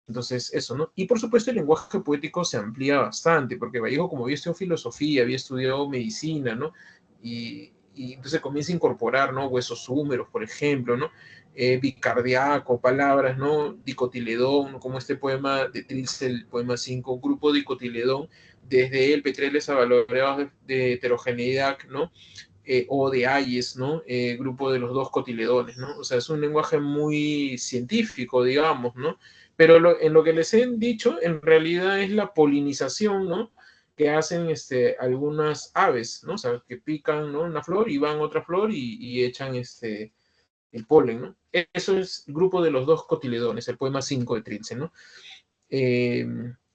S1: Entonces, eso, ¿no? Y por supuesto el lenguaje poético se amplía bastante, porque Vallejo, como había estudiado filosofía, había estudiado medicina, ¿no? Y entonces comienza a incorporar, ¿no? Huesos húmeros, por ejemplo, ¿no? Bicardiaco, palabras, ¿no? Dicotiledón, como este poema de Trilce, el poema 5, grupo dicotiledón, desde el Petreles a valoreados de heterogeneidad, ¿no? O de Hayes, ¿no? Grupo de los dos cotiledones, ¿no? O sea, es un lenguaje muy científico, digamos, ¿no? Pero en lo que les he dicho, en realidad es la polinización, ¿no? Que hacen algunas aves, ¿no? O sea, que pican, ¿no? Una flor y van a otra flor y echan el polen, ¿no? Eso es el grupo de los dos cotiledones, el poema 5 de Trilce, ¿no? Eh,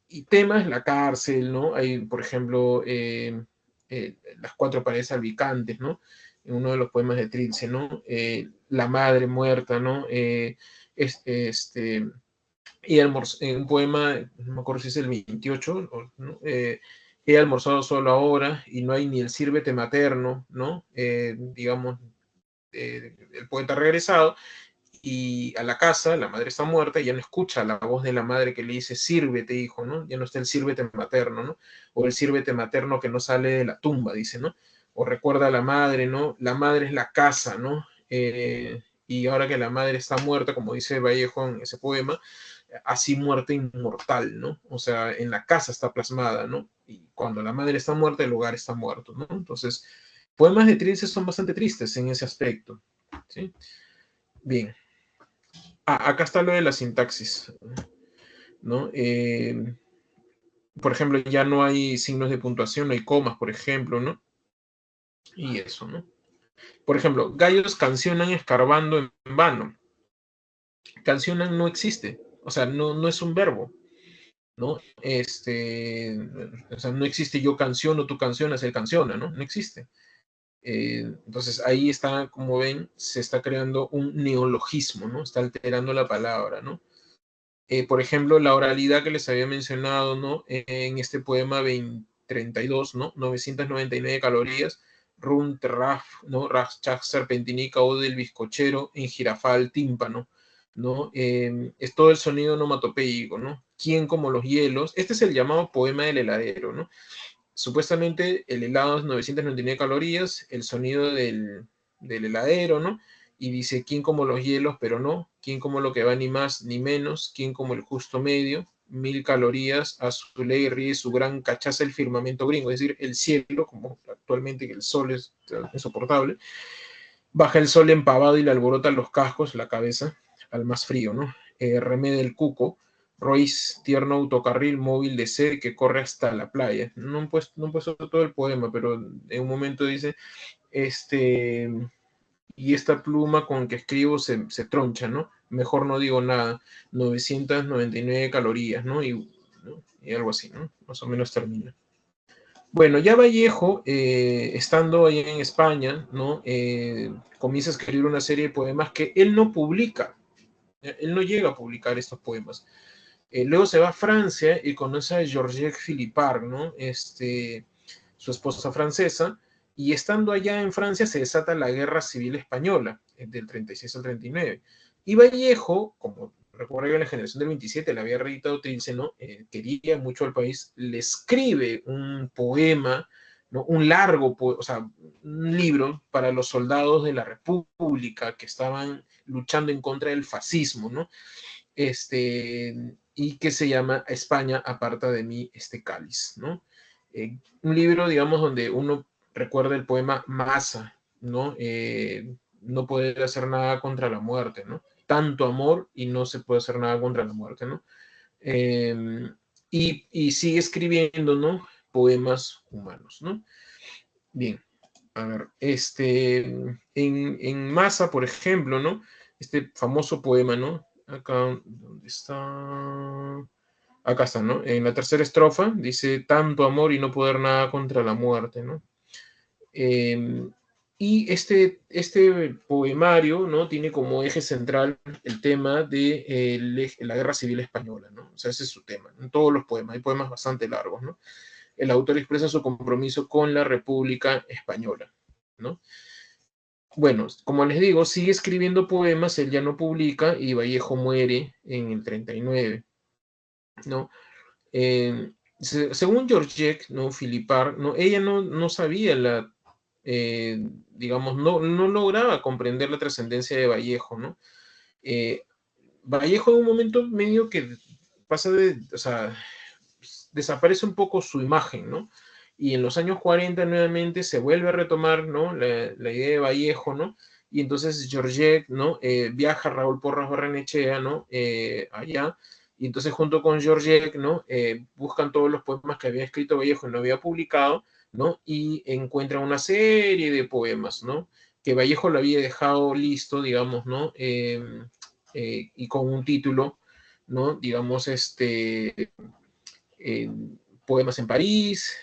S1: y temas, la cárcel, ¿no? Hay, por ejemplo, las cuatro paredes salpicantes, ¿no? En uno de los poemas de Trilce, ¿no? La madre muerta, ¿no? Y en un poema, no me acuerdo si es el 28, ¿no? He almorzado solo ahora y no hay ni el sírvete materno, ¿no? Digamos, el poeta ha regresado y a la casa, la madre está muerta y ya no escucha la voz de la madre que le dice, sírvete, hijo, ¿no? Ya no está el sírvete materno, ¿no? O el sírvete materno que no sale de la tumba, dice, ¿no? O recuerda a la madre, ¿no? La madre es la casa, ¿no? Y ahora que la madre está muerta, como dice Vallejo en ese poema, así muerte inmortal, ¿no? O sea, en la casa está plasmada, ¿no? Y cuando la madre está muerta, el hogar está muerto, ¿no? Entonces, poemas de Trilce son bastante tristes en ese aspecto, ¿sí? Bien. Acá está lo de la sintaxis, ¿no? Por ejemplo, ya no hay signos de puntuación, no hay comas, por ejemplo, ¿no? Y eso, ¿no? Por ejemplo, gallos cancionan escarbando en vano. Cancionan no existe, o sea, no es un verbo, ¿no? O sea, no existe yo canciono, tú cancionas, él canciona, ¿no? No existe. Entonces ahí está, como ven, se está creando un neologismo, ¿no? Está alterando la palabra, ¿no? Por ejemplo, la oralidad que les había mencionado, ¿no? En este poema 32, ¿no? 999 calorías, rum, terraf, ¿no? Rach, chach, serpentinica, o del bizcochero, en jirafal, tímpano, ¿no? Es todo el sonido onomatopéyico, ¿no? ¿Quién como los hielos? Este es el llamado poema del heladero, ¿no? Supuestamente el helado es 999 calorías, el sonido del heladero, ¿no? Y dice, ¿quién como los hielos? Pero no, ¿quién como lo que va ni más ni menos? ¿Quién como el justo medio? 1000 calorías, a su ley ríe su gran cachaza el firmamento gringo, es decir, el cielo, como actualmente que el sol es insoportable, baja el sol empavado y le alborotan los cascos, la cabeza, al más frío, ¿no? Remede el cuco, Royce, tierno autocarril móvil de ser que corre hasta la playa. No he puesto todo el poema, pero en un momento dice, y esta pluma con que escribo se troncha, ¿no? Mejor no digo nada, 999 calorías, ¿no? Y algo así, ¿no? Más o menos termina. Bueno, ya Vallejo, estando ahí en España, ¿no? Comienza a escribir una serie de poemas que él no publica. Él no llega a publicar estos poemas. Luego se va a Francia y conoce a Georgette Philippard, ¿no? Su esposa francesa, y estando allá en Francia se desata la Guerra Civil Española, del 36 al 39. Y Vallejo, como recuerda que en la generación del 27 le había reeditado Trilce, ¿no? Quería mucho al país, le escribe un poema, ¿no? Un largo, o sea, un libro para los soldados de la República que estaban luchando en contra del fascismo, ¿no? Y que se llama España aparta de mí este cáliz, ¿no? Un libro, digamos, donde uno recuerda el poema Masa, ¿no? No poder hacer nada contra la muerte, ¿no? Tanto amor y no se puede hacer nada contra la muerte, ¿no? Eh, y sigue escribiendo, ¿no? Poemas humanos, ¿no? Bien, a ver, en Masa, por ejemplo, ¿no? Este famoso poema, ¿no? Acá, ¿dónde está? Acá está, ¿no? En la tercera estrofa dice, tanto amor y no poder nada contra la muerte, ¿no? Eh, y este poemario, ¿no? Tiene como eje central el tema de la Guerra Civil Española, ¿no? O sea, ese es su tema, ¿no? En todos los poemas, hay poemas bastante largos, ¿no? El autor expresa su compromiso con la República Española, ¿no? bueno, como les digo, sigue escribiendo poemas, él ya no publica y Vallejo muere en el 39, ¿no? Según Georgette, ¿no? Philippard, ¿no? Ella no sabía digamos, no lograba comprender la trascendencia de Vallejo, ¿no? Eh, Vallejo en un momento medio que pasa o sea, desaparece un poco su imagen, ¿no? Y en los años 40 nuevamente se vuelve a retomar, ¿no? La idea de Vallejo, ¿no? Y entonces Georgette, ¿no? Viaja a Raúl Porras Barrenechea, ¿no? Allá, y entonces junto con Georgette, ¿no? Buscan todos los poemas que había escrito Vallejo y no había publicado, ¿no? Y encuentran una serie de poemas, ¿no? Que Vallejo lo había dejado listo, digamos, ¿no? Y con un título, ¿no? Digamos, eh, poemas en París,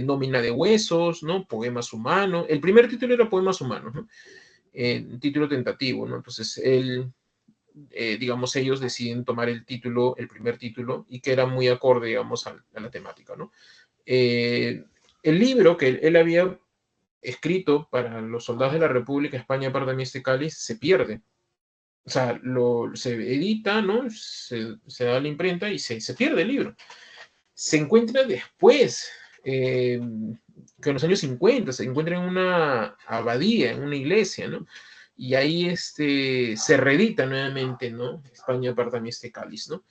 S1: nómina de huesos, ¿no? Poemas humanos. El primer título era Poemas humanos, ¿no? Un título tentativo, ¿no? Entonces, digamos, ellos deciden tomar el primer título, y que era muy acorde, digamos, a la temática, ¿no? El libro que él había escrito para los soldados de la República España, Pardamis de Cáliz, se pierde. O sea, se edita, ¿no? Se da la imprenta y se pierde el libro. Se encuentra después, que en los años 50 se encuentra en una abadía, en una iglesia, ¿no? Y ahí se reedita nuevamente, ¿no? España aparta mi este cáliz, ¿no?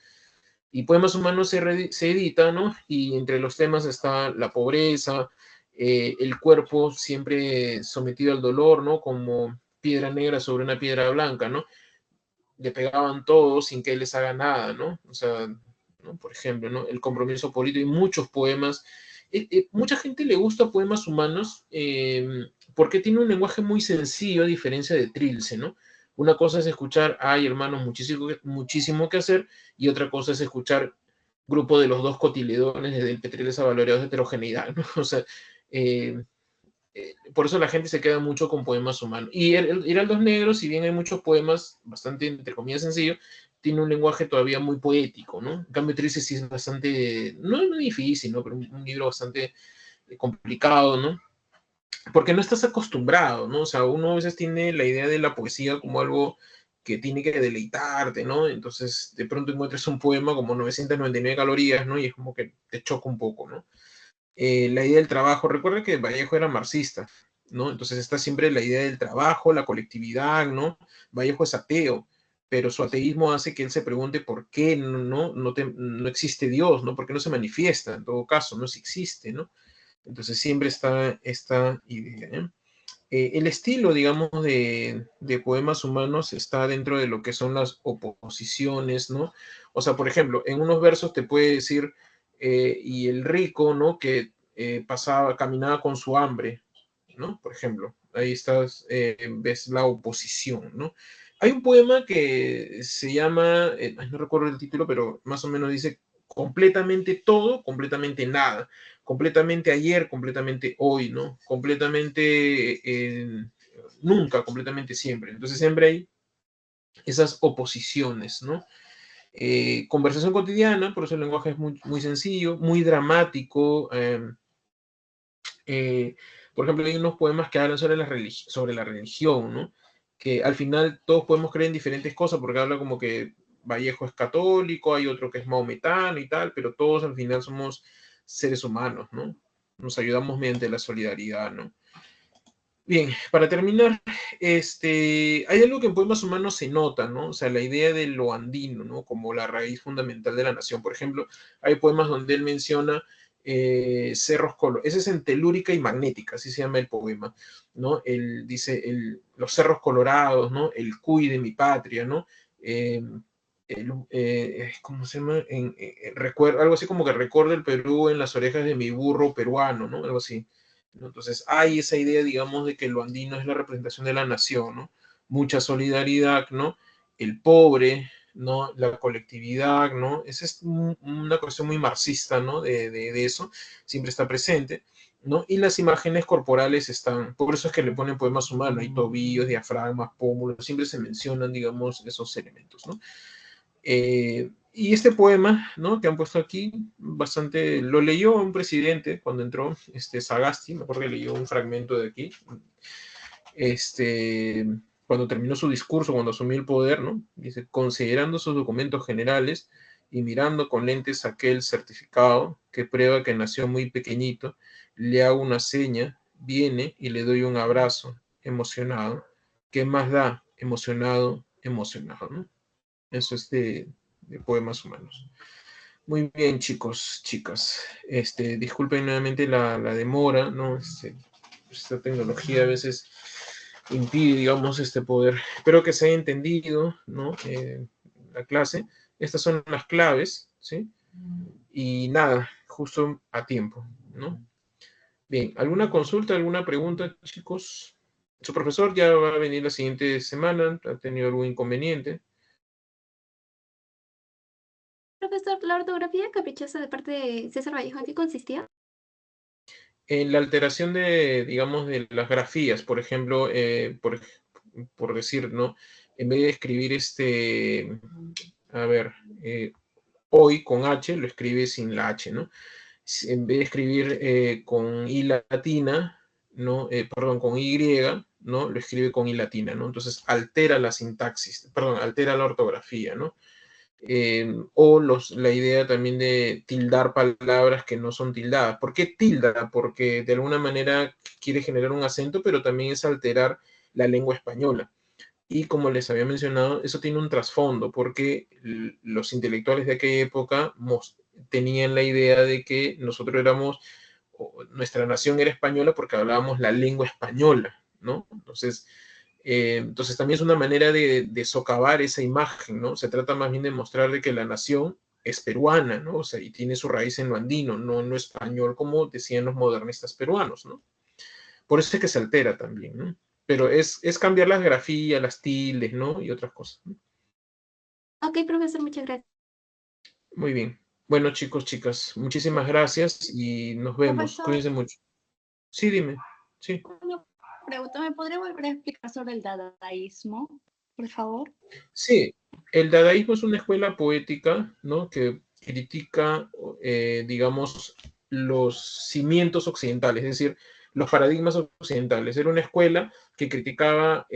S1: Y Poemas Humanos se edita, ¿no? Y entre los temas está la pobreza, el cuerpo siempre sometido al dolor, ¿no? Como piedra negra sobre una piedra blanca, ¿no? Le pegaban todos sin que él les haga nada, ¿no? O sea, ¿no? Por ejemplo, ¿no? El compromiso político y muchos poemas. Mucha gente le gusta Poemas Humanos porque tiene un lenguaje muy sencillo a diferencia de Trilce, ¿no? Una cosa es escuchar, ay, hermanos, muchísimo, muchísimo que hacer, y otra cosa es escuchar Grupo de los dos cotiledones desde el Petrel a Valoreados de Heterogeneidad, ¿no? O sea, eh, por eso la gente se queda mucho con Poemas Humanos. Y Heraldos Negros, si bien hay muchos poemas bastante, entre comillas, sencillos, tiene un lenguaje todavía muy poético, ¿no? En cambio, Trilce sí es bastante, no es muy difícil, ¿no? Pero un libro bastante complicado, ¿no? Porque no estás acostumbrado, ¿no? O sea, uno a veces tiene la idea de la poesía como algo que tiene que deleitarte, ¿no? Entonces, de pronto encuentras un poema como 999 calorías, ¿no? Y es como que te choca un poco, ¿no? La idea del trabajo. Recuerda que Vallejo era marxista, ¿no? Entonces está siempre la idea del trabajo, la colectividad, ¿no? Vallejo es ateo, pero su ateísmo hace que él se pregunte por qué no existe Dios, ¿no? ¿Por qué no se manifiesta? En todo caso, no si existe, ¿no? Entonces siempre está esta idea, ¿eh? El estilo, digamos, de Poemas Humanos está dentro de lo que son las oposiciones, ¿no? O sea, por ejemplo, en unos versos te puede decir, y el rico, ¿no? Que caminaba con su hambre, ¿no? Por ejemplo, ahí estás, ves la oposición, ¿no? Hay un poema que se llama, no recuerdo el título, pero más o menos dice completamente todo, completamente nada, completamente ayer, completamente hoy, ¿no? Completamente nunca, completamente siempre. Entonces siempre hay esas oposiciones, ¿no? Conversación cotidiana, por eso el lenguaje es muy sencillo, muy dramático. Eh, por ejemplo, hay unos poemas que hablan sobre la religión, ¿no? Que al final todos podemos creer en diferentes cosas, porque habla como que Vallejo es católico, hay otro que es maometano y tal, pero todos al final somos seres humanos, ¿no? Nos ayudamos mediante la solidaridad, ¿no? Bien, para terminar, hay algo que en Poemas Humanos se nota, ¿no? O sea, la idea de lo andino, ¿no? Como la raíz fundamental de la nación. Por ejemplo, hay poemas donde él menciona cerros colorados. Ese es en telúrica y magnética, así se llama el poema, ¿no? Él dice los cerros colorados, ¿no? El cuy de mi patria, ¿no? Eh, ¿Cómo se llama? Algo así como que recuerda el Perú en las orejas de mi burro peruano, ¿no? Algo así. ¿No? Entonces hay esa idea, digamos, de que lo andino es la representación de la nación, ¿no? Mucha solidaridad, ¿no? El pobre, ¿no? La colectividad, ¿no? Esa es una cuestión muy marxista, ¿no? De eso, siempre está presente, ¿no? Y las imágenes corporales están, por eso es que le ponen poemas humanos, hay tobillos, diafragmas, pómulos, siempre se mencionan, digamos, esos elementos, ¿no? Y este poema, ¿no?, que han puesto aquí, bastante, lo leyó un presidente cuando entró, Sagasti, me acuerdo que leyó un fragmento de aquí, cuando terminó su discurso, cuando asumió el poder, ¿no? Dice, considerando sus documentos generales y mirando con lentes aquel certificado que prueba que nació muy pequeñito, le hago una seña, viene y le doy un abrazo, emocionado. ¿Qué más da? Emocionado, emocionado, ¿no? Eso es de Poemas Humanos. Muy bien, chicos, chicas. Disculpen nuevamente la demora, ¿no? Esta tecnología a veces impide, digamos, poder. Espero que se haya entendido, ¿no? La clase. Estas son las claves, ¿sí? Y nada, justo a tiempo, ¿no? Bien, ¿alguna consulta, alguna pregunta, chicos? Su profesor ya va a venir la siguiente semana, ¿ha tenido algún inconveniente?
S2: Profesor, la ortografía caprichosa de parte de César Vallejo, ¿en qué consistía?
S1: En la alteración de, digamos, de las grafías, por ejemplo, por decir, ¿no? En vez de escribir a ver, hoy con H, lo escribe sin la H, ¿no? En vez de escribir con I latina, ¿no? Perdón, con Y, ¿no? Lo escribe con I latina, ¿no? Entonces altera la sintaxis, perdón, altera la ortografía, ¿no? La idea también de tildar palabras que no son tildadas. ¿Por qué tilda? Porque de alguna manera quiere generar un acento, pero también es alterar la lengua española. Y como les había mencionado, eso tiene un trasfondo, porque los intelectuales de aquella época tenían la idea de que nosotros nuestra nación era española porque hablábamos la lengua española, ¿no? Entonces también es una manera de socavar esa imagen, ¿no? Se trata más bien de mostrar de que la nación es peruana, ¿no? O sea, y tiene su raíz en lo andino, no en lo español, como decían los modernistas peruanos, ¿no? Por eso es que se altera también, ¿no? Pero es cambiar las grafías, las tildes, ¿no? Y otras cosas, ¿no?
S2: Ok, profesor, muchas gracias.
S1: Muy bien. Bueno, chicos, chicas, muchísimas gracias y nos vemos.
S3: Profesor,
S1: Cuídense mucho. Sí, dime. Sí.
S3: una pregunta, ¿me podría volver a explicar sobre el dadaísmo, por favor?
S1: Sí, el dadaísmo es una escuela poética, ¿no? Que critica, digamos, los cimientos occidentales, es decir, los paradigmas occidentales. Era una escuela que criticaba,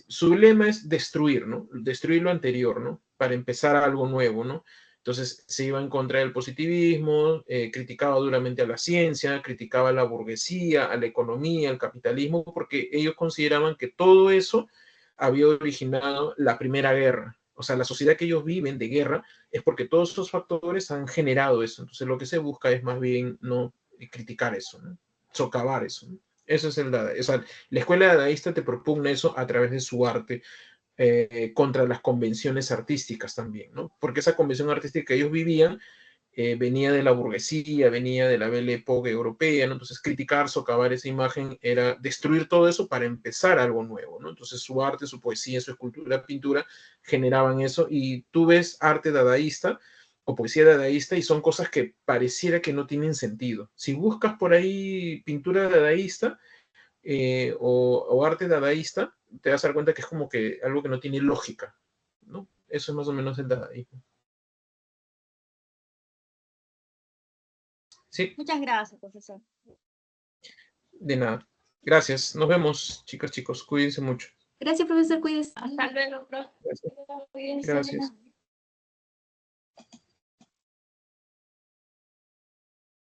S1: su lema es destruir, ¿no? Destruir lo anterior, ¿no? Para empezar algo nuevo, ¿no? Entonces se iba en contra del positivismo, criticaba duramente a la ciencia, criticaba a la burguesía, a la economía, al capitalismo, porque ellos consideraban que todo eso había originado la Primera Guerra. O sea, la sociedad que ellos viven de guerra es porque todos esos factores han generado eso. Entonces, lo que se busca es más bien no criticar eso, ¿no? Socavar eso, ¿no? Eso es el Dada. O sea, la escuela dadaísta te propugna eso a través de su arte, contra las convenciones artísticas también, ¿no? Porque esa convención artística que ellos vivían venía de la burguesía, venía de la Belle Époque europea, ¿no? Entonces criticar, socavar esa imagen era destruir todo eso para empezar algo nuevo, ¿no? Entonces su arte, su poesía, su escultura, pintura generaban eso y tú ves arte dadaísta o poesía dadaísta y son cosas que pareciera que no tienen sentido. Si buscas por ahí pintura dadaísta o arte dadaísta, te vas a dar cuenta que es como que algo que no tiene lógica, ¿no? Eso es más o menos el dadaísmo. Sí.
S3: Muchas gracias, profesor.
S1: De nada. Gracias. Nos vemos, chicas, chicos. Cuídense mucho.
S2: Gracias, profesor, cuídese.
S3: Hasta luego, profe.
S1: Gracias.
S3: Cuídense.
S1: Gracias.